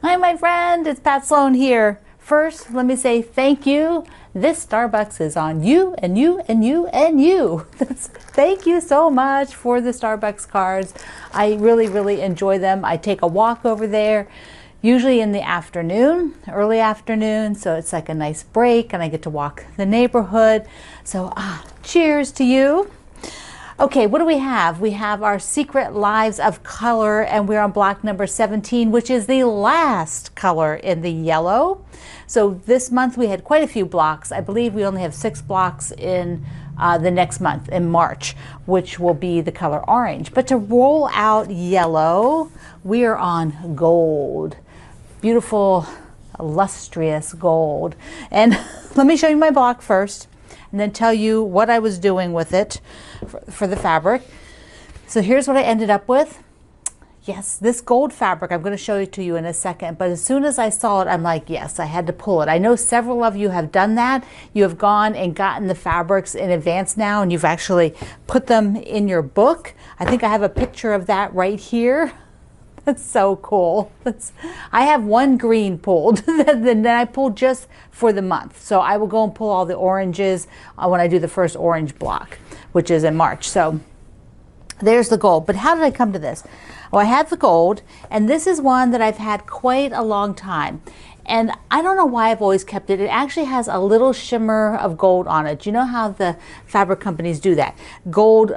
Hi, my friend, it's Pat Sloan here. First, let me say thank you. This Starbucks is on you and you and you and you. Thank you so much for the Starbucks cards. I really enjoy them. I take a walk over there, usually in the afternoon, early afternoon, so it's like a nice break and I get to walk the neighborhood. So cheers to you. Okay, what do we have? We have our Secret Lives of Color, and we're on block number 17, which is the last color in the yellow. So this month we had quite a few blocks. I believe we only have 6 blocks in the next month, in March, which will be the color orange. But to roll out yellow, we are on gold. Beautiful, illustrious gold. And let me show you my block first, and then tell you what I was doing with it for the fabric. So here's what I ended up with. Yes, this gold fabric, I'm going to show it to you in a second, but as soon as I saw it, I'm like, yes, I had to pull it. I know several of you have done that. You have gone and gotten the fabrics in advance now, and you've actually put them in your book. I think I have a picture of that right here. That's so cool. I have one green pulled, then I pulled just for the month. So I will go and pull all the oranges when I do the first orange block, which is in March. So there's the gold. But how did I come to this? Well, I had the gold, and this is one that I've had quite a long time. And I don't know why I've always kept it. It actually has a little shimmer of gold on it. You know how the fabric companies do that? Gold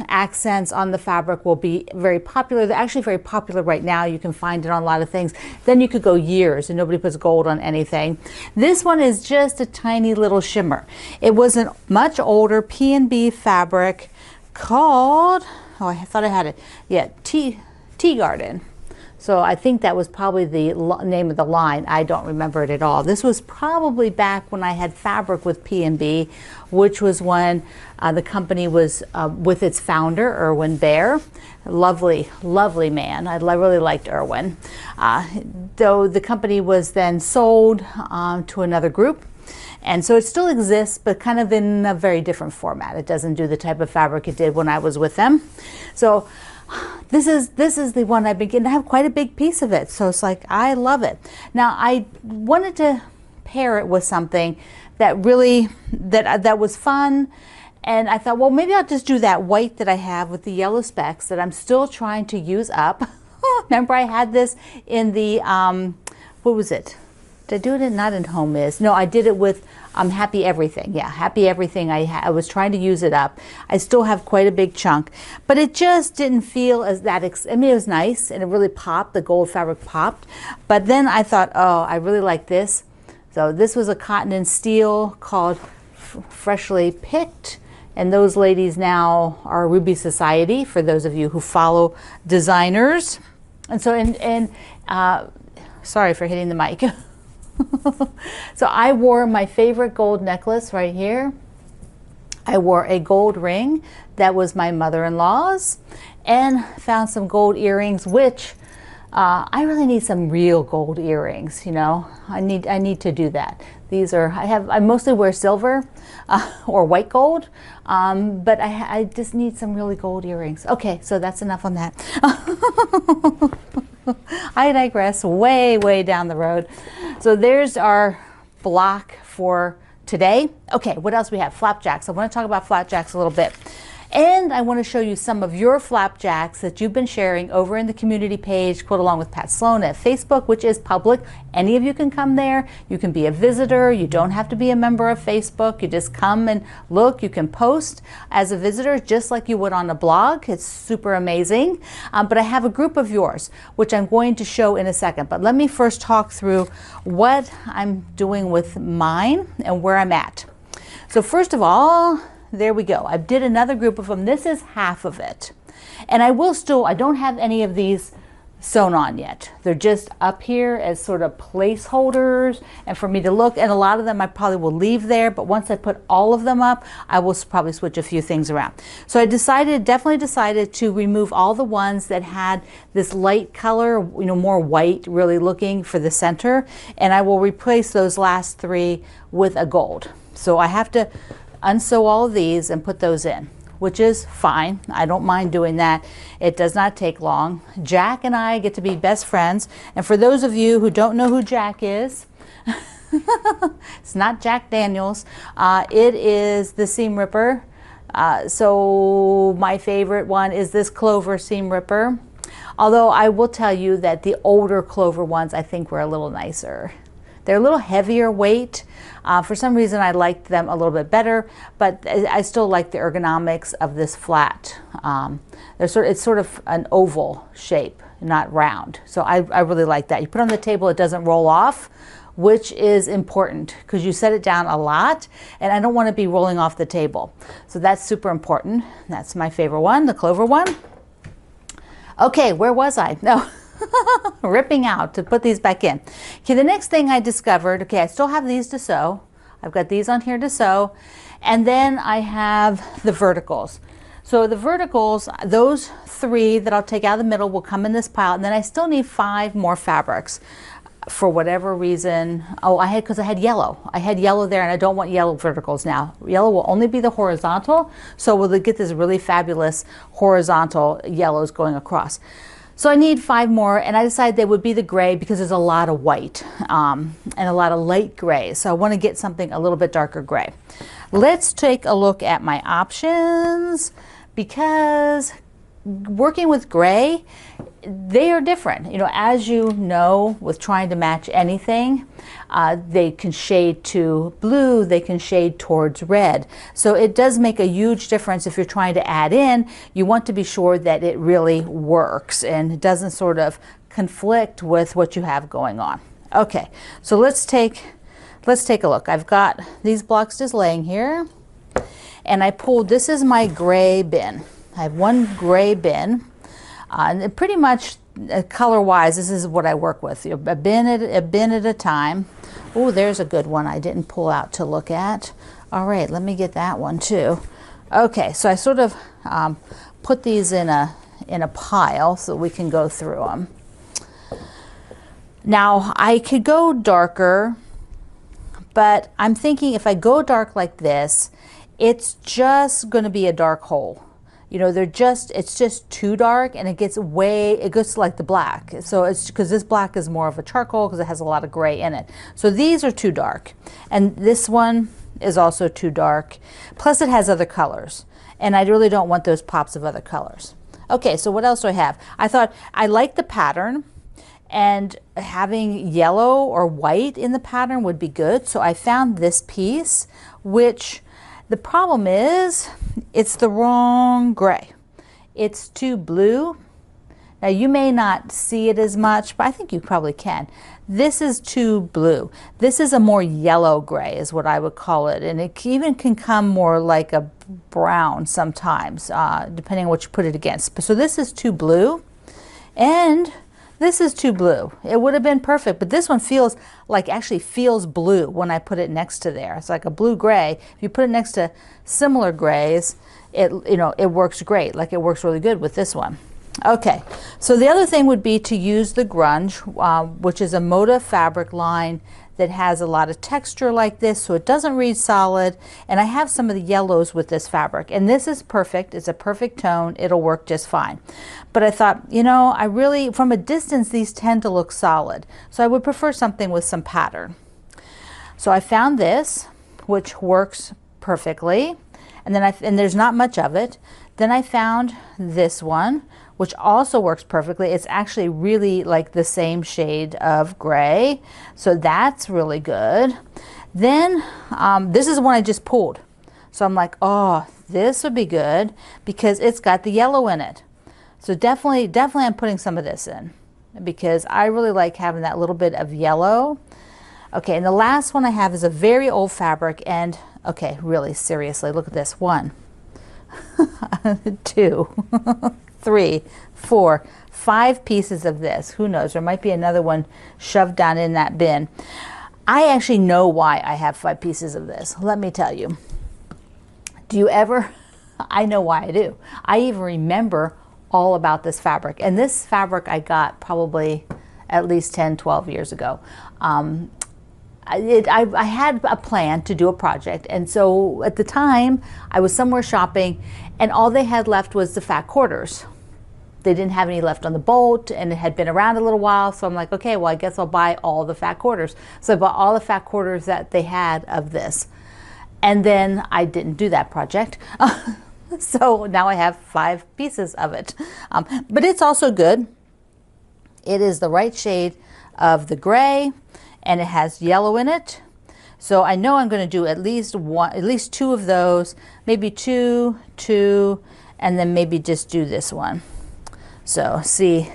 accents on the fabric will be very popular. They're actually very popular right now. You can find it on a lot of things. Then you could go years and nobody puts gold on anything. This one is just a tiny little shimmer. It was a much older P&B fabric called, oh, I thought I had it. Yeah, Tea Garden. So I think that was probably the name of the line. I don't remember it at all. This was probably back when I had fabric with P&B, which was when the company was with its founder, Irwin Bear. Lovely, lovely man. I really liked Irwin. Though the company was then sold to another group. And so it still exists, but kind of in a very different format. It doesn't do the type of fabric it did when I was with them. So this is the one I've been getting. I have quite a big piece of it, so it's like I love it. Now I wanted to pair it with something that really that was fun, and I thought, well, maybe I'll just do that white that I have with the yellow specks that I'm still trying to use up. Remember, I had this in the what was it? Did I do it in, not in Home Is? No, I did it with Happy Everything. Yeah, Happy Everything. I was trying to use it up. I still have quite a big chunk, but it just didn't feel as that. I mean, it was nice and it really popped. The gold fabric popped, but then I thought, oh, I really like this. So this was a cotton and steel called Freshly Picked, and those ladies now are Ruby Society. For those of you who follow designers, and so sorry for hitting the mic. So I wore my favorite gold necklace right here. I wore a gold ring that was my mother-in-law's, and found some gold earrings, which I really need some real gold earrings. You know, I need to do that. These are, I mostly wear silver or white gold, but I just need some really gold earrings. Okay, so that's enough on that. I digress, way down the road. So there's our block for today. Okay, what else we have? Flapjacks. I want to talk about flapjacks a little bit. And I want to show you some of your flapjacks that you've been sharing over in the community page, Quilt Along with Pat Sloan at Facebook, which is public. Any of you can come there. You can be a visitor. You don't have to be a member of Facebook. You just come and look. You can post as a visitor just like you would on a blog. It's super amazing. But I have a group of yours, which I'm going to show in a second. But let me first talk through what I'm doing with mine and where I'm at. So first of all, there we go. I did another group of them. This is half of it. And I don't have any of these sewn on yet. They're just up here as sort of placeholders and for me to look. And a lot of them I probably will leave there, but once I put all of them up, I will probably switch a few things around. So I definitely decided to remove all the ones that had this light color, you know, more white really looking for the center. And I will replace those last 3 with a gold. So I have to unsew all of these and put those in. which is fine. I don't mind doing that. It does not take long. Jack and I get to be best friends. And for those of you who don't know who Jack is, it's not Jack Daniels. It is the seam ripper. So my favorite one is this Clover seam ripper. Although I will tell you that the older Clover ones I think were a little nicer. They're a little heavier weight. For some reason I liked them a little bit better, but I still like the ergonomics of this flat. It's sort of an oval shape, not round. So I really like that. You put it on the table, it doesn't roll off, which is important because you set it down a lot and I don't want to be rolling off the table. So that's super important. That's my favorite one, the Clover one. Okay, where was I? No, ripping out to put these back in. Okay, the next thing I discovered, okay, I still have these to sew. I've got these on here to sew. And then I have the verticals. So the verticals, those 3 that I'll take out of the middle will come in this pile. And then I still need 5 more fabrics. For whatever reason, because I had yellow. I had yellow there and I don't want yellow verticals now. Yellow will only be the horizontal, so we'll get this really fabulous horizontal yellows going across. So I need 5 more, and I decided they would be the gray because there's a lot of white and a lot of light gray. So I want to get something a little bit darker gray. Let's take a look at my options because working with gray, they are different. You know, as you know, with trying to match anything, they can shade to blue, they can shade towards red. So it does make a huge difference if you're trying to add in. You want to be sure that it really works and it doesn't sort of conflict with what you have going on. Okay, so let's take a look. I've got these blocks just laying here and I pulled, this is my gray bin. I have one gray bin, and pretty much color-wise, this is what I work with. A bin at a time. Oh, there's a good one I didn't pull out to look at. All right, let me get that one too. Okay, so I sort of put these in a pile so we can go through them. Now, I could go darker, but I'm thinking if I go dark like this, it's just going to be a dark hole. You know, it's just too dark and it gets like the black. So it's because this black is more of a charcoal because it has a lot of gray in it. So these are too dark. And this one is also too dark. Plus it has other colors. And I really don't want those pops of other colors. Okay, so what else do I have? I thought I like the pattern and having yellow or white in the pattern would be good. So I found this piece, which the problem is it's the wrong gray. It's too blue. Now you may not see it as much, but I think you probably can. This is too blue. This is a more yellow gray is what I would call it. And it even can come more like a brown sometimes, depending on what you put it against. So this is too blue and this is too blue. It would have been perfect, but this one feels like, actually feels blue when I put it next to there. It's like a blue gray. If you put it next to similar grays, it works great. Like it works really good with this one. Okay, so the other thing would be to use the grunge, which is a Moda fabric line that has a lot of texture like this, so it doesn't read solid. And I have some of the yellows with this fabric, and this is perfect. It's a perfect tone. It'll work just fine. But I thought, you know, I really, from a distance, these tend to look solid. So I would prefer something with some pattern. So I found this, which works perfectly. And then and there's not much of it. Then I found this one, which also works perfectly. It's actually really like the same shade of gray. So that's really good. Then this is one I just pulled. So I'm like, oh, this would be good because it's got the yellow in it. So definitely I'm putting some of this in because I really like having that little bit of yellow. Okay, and the last one I have is a very old fabric, and okay, really seriously, look at this. 1, 2, 3, 4, 5 pieces of this. Who knows? There might be another one shoved down in that bin. I actually know why I have 5 pieces of this. Let me tell you. Do you ever? I know why I do. I even remember all about this fabric. And this fabric I got probably at least 10, 12 years ago. I had a plan to do a project, and so at the time I was somewhere shopping and all they had left was the fat quarters. They didn't have any left on the boat, and it had been around a little while, so I'm like, okay, well, I guess I'll buy all the fat quarters. So I bought all the fat quarters that they had of this, and then I didn't do that project. So now I have 5 pieces of it, but it's also good. It is the right shade of the gray, and it has yellow in it. So I know I'm going to do at least 2 of those, maybe two, and then maybe just do this one. So see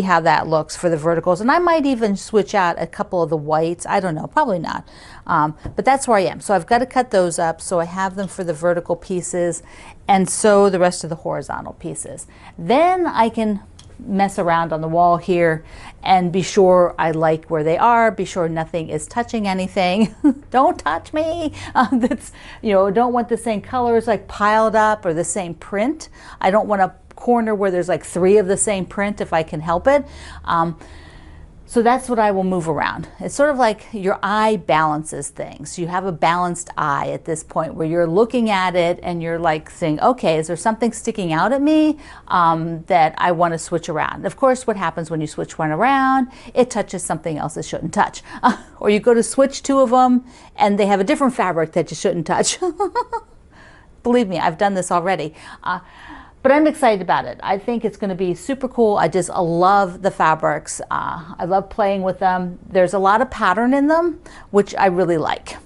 how that looks for the verticals. And I might even switch out a couple of the whites. I don't know, probably not. But that's where I am. So I've got to cut those up so I have them for the vertical pieces and so the rest of the horizontal pieces. Then I can mess around on the wall here and be sure I like where they are, be sure nothing is touching anything. Don't touch me. That's, you know, don't want the same colors like piled up or the same print. I don't want a corner where there's like 3 of the same print if I can help it. So that's what I will move around. It's sort of like your eye balances things. You have a balanced eye at this point where you're looking at it and you're like saying, okay, is there something sticking out at me that I want to switch around? Of course, what happens when you switch one around? It touches something else it shouldn't touch. Or you go to switch 2 of them and they have a different fabric that you shouldn't touch. Believe me, I've done this already. But I'm excited about it. I think it's going to be super cool. I just love the fabrics. I love playing with them. There's a lot of pattern in them, which I really like.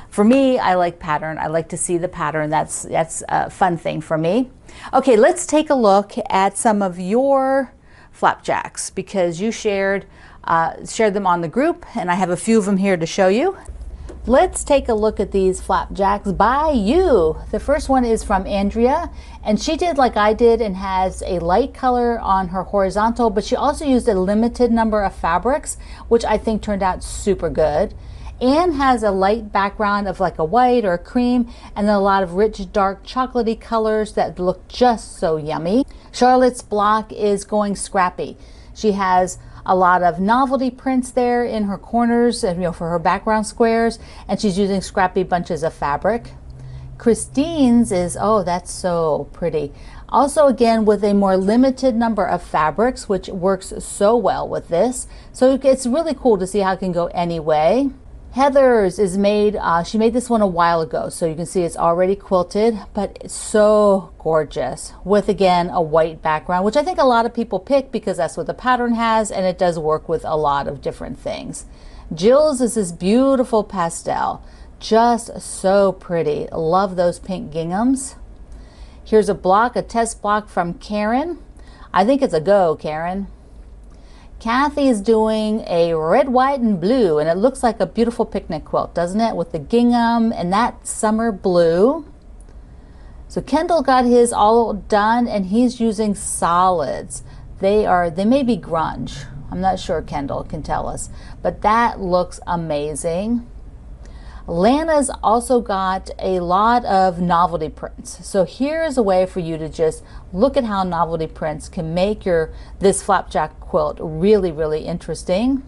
For me, I like pattern. I like to see the pattern. That's a fun thing for me. Okay, let's take a look at some of your flapjacks because you shared them on the group, and I have a few of them here to show you. Let's take a look at these flapjacks by you. The first one is from Andrea, and she did like I did and has a light color on her horizontal, but she also used a limited number of fabrics, which I think turned out super good. Anne has a light background of like a white or a cream, and then a lot of rich, dark, chocolatey colors that look just so yummy. Charlotte's block is going scrappy. She has a lot of novelty prints there in her corners, you know, for her background squares, and she's using scrappy bunches of fabric. Christine's is, oh, that's so pretty. Also, again, with a more limited number of fabrics, which works so well with this. So it's really cool to see how it can go any way. Heather's is made, she made this one a while ago, so you can see it's already quilted, but it's so gorgeous with, again, a white background, which I think a lot of people pick because that's what the pattern has, and it does work with a lot of different things. Jill's is this beautiful pastel, just so pretty. Love those pink ginghams. Here's a block, a test block from Karen. I think it's a go, Karen. Kathy is doing a red, white, and blue, and it looks like a beautiful picnic quilt, doesn't it? With the gingham and that summer blue. So Kendall got his all done, and he's using solids. They may be grunge. I'm not sure, Kendall can tell us, but that looks amazing. Lana's also got a lot of novelty prints. So here's a way for you to just look at how novelty prints can make this flapjack quilt really, really interesting.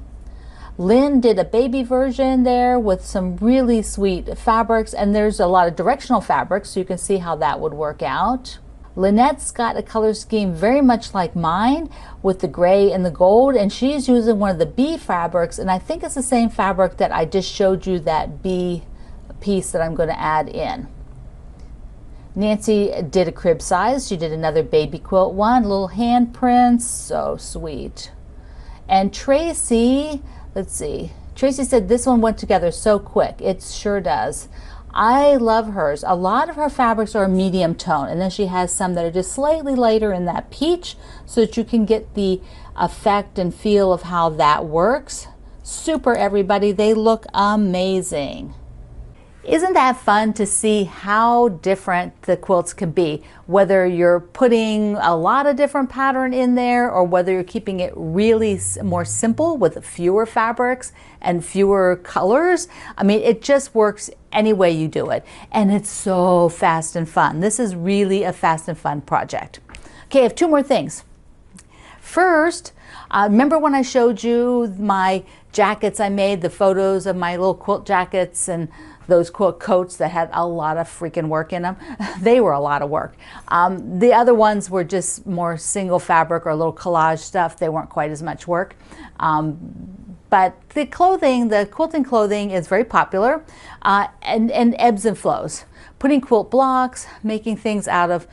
Lynn did a baby version there with some really sweet fabrics, and there's a lot of directional fabrics, so you can see how that would work out. Lynette's got a color scheme very much like mine with the gray and the gold, and she's using one of the bee fabrics, and I think it's the same fabric that I just showed you, that bee piece that I'm going to add in. Nancy did a crib size. She did another baby quilt one, little hand prints, so sweet. And Tracy, let's see, Tracy said this one went together so quick. It sure does. I love hers. A lot of her fabrics are a medium tone, and then she has some that are just slightly lighter in that peach so that you can get the effect and feel of how that works. Super, everybody. They look amazing. Isn't that fun to see how different the quilts can be, whether you're putting a lot of different pattern in there or whether you're keeping it really more simple with fewer fabrics and fewer colors? I mean, it just works any way you do it, and it's so fast and fun. This is really a fast and fun project. Okay, I have 2 more things. First, remember when I showed you my jackets I made, the photos of my little quilt jackets and those quilt coats that had a lot of freaking work in them? They were a lot of work. The other ones were just more single fabric or little collage stuff. They weren't quite as much work. But the clothing, the quilting clothing is very popular and ebbs and flows. Putting quilt blocks, making things out of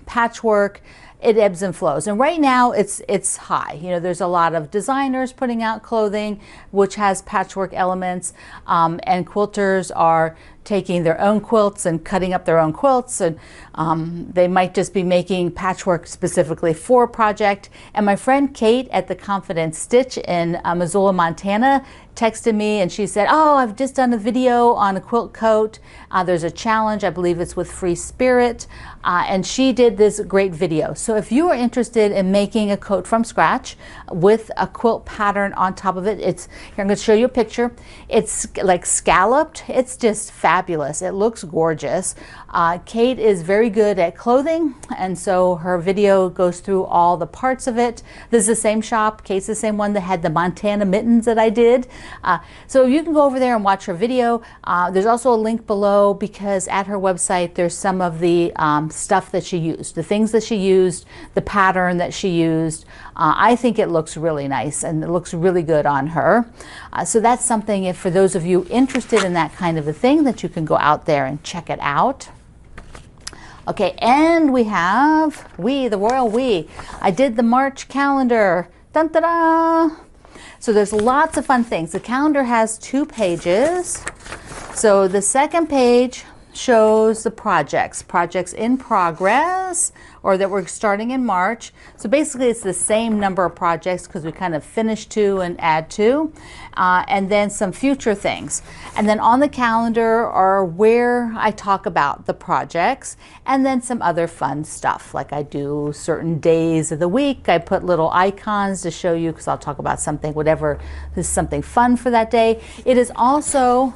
patchwork, it ebbs and flows. And right now it's high. You know, there's a lot of designers putting out clothing which has patchwork elements, and quilters are taking their own quilts and cutting up their own quilts, and they might just be making patchwork specifically for a project. And my friend Kate at the Confident Stitch in Missoula, Montana texted me and she said, oh, I've just done a video on a quilt coat. There's a challenge, I believe it's with Free Spirit, and she did this great video. So if you are interested in making a coat from scratch with a quilt pattern on top of it, here I'm going to show you a picture. It's like scalloped. It's just fabulous. It looks gorgeous. Kate is very good at clothing, and so her video goes through all the parts of it. This is the same shop. Kate's the same one that had the Montana mittens that I did. So you can go over there and watch her video. There's also a link below because at her website there's some of the stuff that she used, the things that she used, the pattern that she used. I think it looks really nice and it looks really good on her. So that's something, if for those of you interested in that kind of a thing, that you can go out there and check it out. Okay, and we have the royal we. I did the March calendar. Dun, da, da. So there's lots of fun things. The calendar has 2 pages. So the second page shows the projects in progress, or that we're starting in March. So basically it's the same number of projects because we kind of finish 2 and add 2, and then some future things. And then on the calendar are where I talk about the projects, and then some other fun stuff. Like I do certain days of the week, I put little icons to show you, because I'll talk about something, whatever is something fun for that day. It is also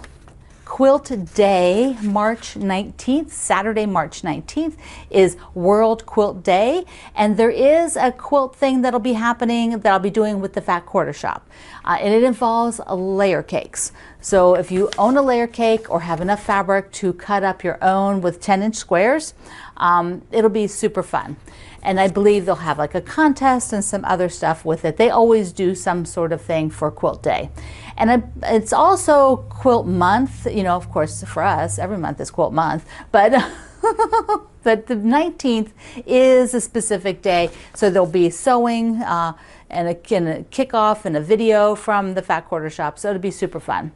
Quilt Day, March 19th, Saturday, March 19th is World Quilt Day, and there is a quilt thing that'll be happening that I'll be doing with the Fat Quarter Shop, and it involves layer cakes. So if you own a layer cake or have enough fabric to cut up your own with 10-inch squares, it'll be super fun. And I believe they'll have like a contest and some other stuff with it. They always do some sort of thing for Quilt Day. And it's also Quilt Month. You know, of course, for us, every month is Quilt Month. But, but the 19th is a specific day. So there'll be sewing and a kickoff and a video from the Fat Quarter Shop. So it'll be super fun.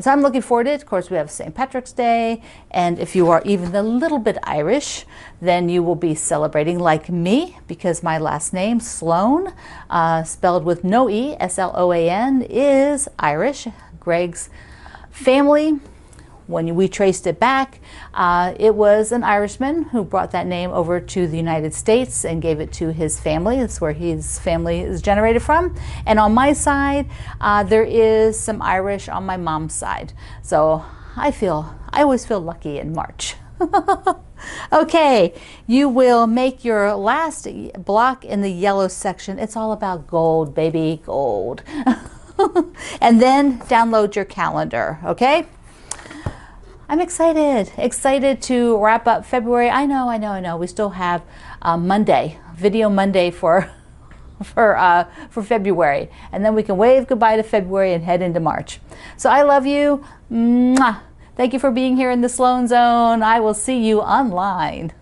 So I'm looking forward to it. Of course, we have St. Patrick's Day, and if you are even a little bit Irish, then you will be celebrating like me, because my last name, Sloan, spelled with no E, S-L-O-A-N, is Irish. Greg's family, when we traced it back, it was an Irishman who brought that name over to the United States and gave it to his family. That's where his family is generated from. And on my side, there is some Irish on my mom's side. So I always feel lucky in March. Okay, you will make your last block in the yellow section. It's all about gold, baby, gold. And then download your calendar, okay? I'm excited to wrap up February. I know. We still have Monday, video Monday for February, and then we can wave goodbye to February and head into March. So I love you. Mwah. Thank you for being here in the Sloan Zone. I will see you online.